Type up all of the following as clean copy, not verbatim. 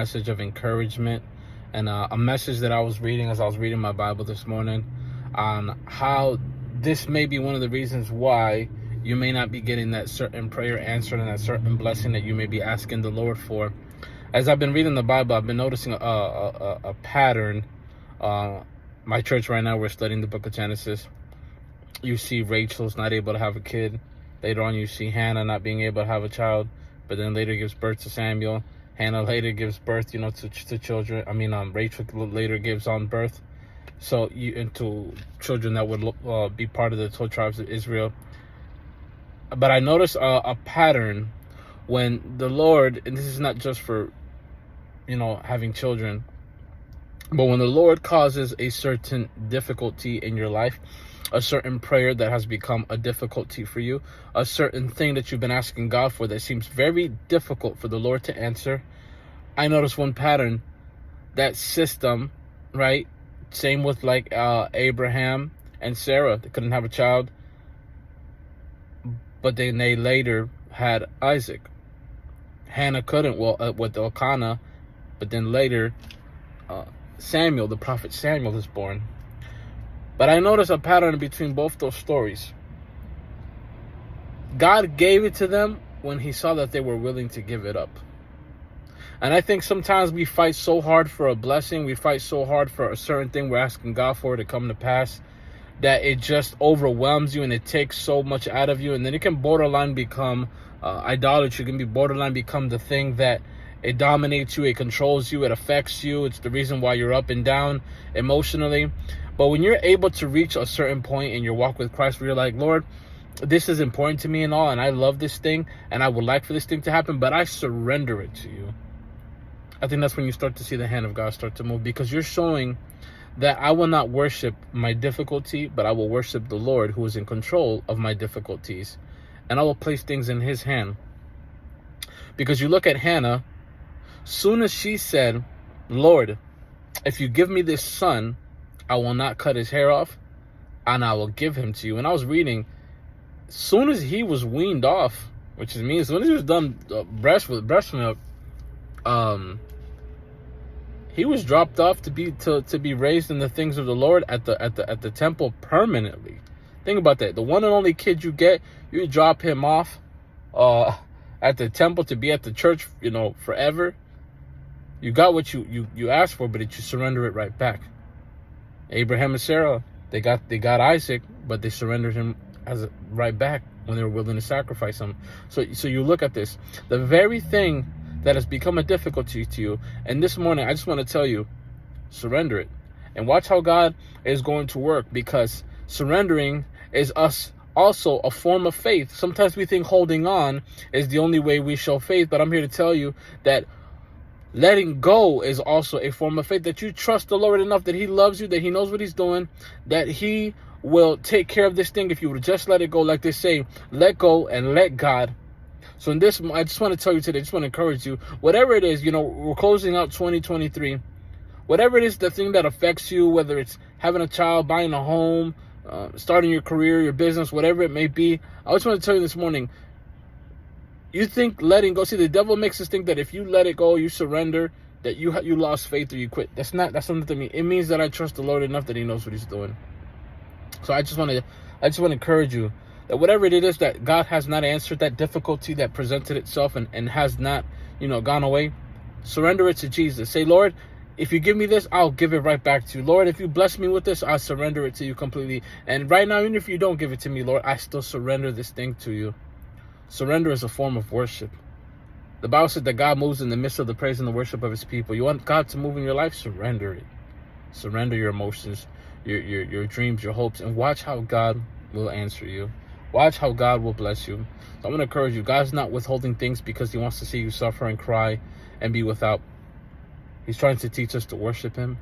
Message of encouragement and a message that I was reading as I was reading my Bible this morning on how this may be one of the reasons why you may not be getting that certain prayer answered and that certain blessing that you may be asking the Lord for. As I've been reading the Bible, I've been noticing a pattern. My church right now, we're studying the book of Genesis. You see Rachel's not able to have a kid. Later on, you see Hannah not being able to have a child, but then later gives birth to Samuel. Hannah later gives birth, to children. Rachel later gives on birth, into children that would be part of the 12 tribes of Israel. But I notice a pattern when the Lord, and this is not just for, having children, but when the Lord causes a certain difficulty in your life, a certain prayer that has become a difficulty for you, a certain thing that you've been asking God for that seems very difficult for the Lord to answer, I notice one pattern, that system, right? Same with Abraham and Sarah. They couldn't have a child, but then they later had Isaac. Hannah couldn't, with Elkanah, but then later Samuel, the prophet Samuel, is born. But I notice a pattern between both those stories. God gave it to them when he saw that they were willing to give it up. And I think sometimes we fight so hard for a blessing, we fight so hard for a certain thing we're asking God for to come to pass, that it just overwhelms you and it takes so much out of you. And then it can borderline become idolatry. It can be borderline become the thing that it dominates you, it controls you, it affects you. It's the reason why you're up and down emotionally. But when you're able to reach a certain point in your walk with Christ where you're like, Lord, this is important to me and all, and I love this thing, and I would like for this thing to happen, but I surrender it to you. I think that's when you start to see the hand of God start to move, because you're showing that I will not worship my difficulty, but I will worship the Lord who is in control of my difficulties, and I will place things in his hand. Because you look at Hannah, soon as she said, Lord, if you give me this son, I will not cut his hair off, and I will give him to you. And I was reading, soon as he was weaned off, which means as soon as he was done breast milk, he was dropped off to be raised in the things of the Lord at the temple permanently. Think about that. The one and only kid you get, you drop him off at the temple to be at the church, forever. You got what you asked for, but you surrender it right back. Abraham and Sarah, they got Isaac, but they surrendered him right back when they were willing to sacrifice him. So you look at this, the very thing that has become a difficulty to you, and this morning I just want to tell you, surrender it, and watch how God is going to work, because surrendering is us also a form of faith. Sometimes we think holding on is the only way we show faith, but I'm here to tell you that letting go is also a form of faith, that you trust the Lord enough that he loves you, that he knows what he's doing, that he will take care of this thing if you would just let it go. Like they say, let go and let God. So in this, I just want to tell you today, I just want to encourage you, whatever it is, we're closing out 2023, whatever it is, the thing that affects you, whether it's having a child, buying a home, starting your career, your business, whatever it may be, I just want to tell you this morning, you think letting go, see, the devil makes us think that if you let it go, you surrender, that you lost faith or you quit. That's not to me. It means that I trust the Lord enough that he knows what he's doing. So I just want to encourage you that whatever it is that God has not answered, that difficulty that presented itself and has not, gone away, surrender it to Jesus. Say, Lord, if you give me this, I'll give it right back to you. Lord, if you bless me with this, I'll surrender it to you completely. And right now, even if you don't give it to me, Lord, I still surrender this thing to you. Surrender is a form of worship. The Bible said that God moves in the midst of the praise and the worship of his people. You want God to move in your life? Surrender it. Surrender your emotions, your dreams, your hopes, and watch how God will answer you. Watch how God will bless you. So I'm going to encourage you. God's not withholding things because he wants to see you suffer and cry and be without. He's trying to teach us to worship him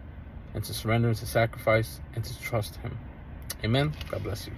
and to surrender and to sacrifice and to trust him. Amen. God bless you.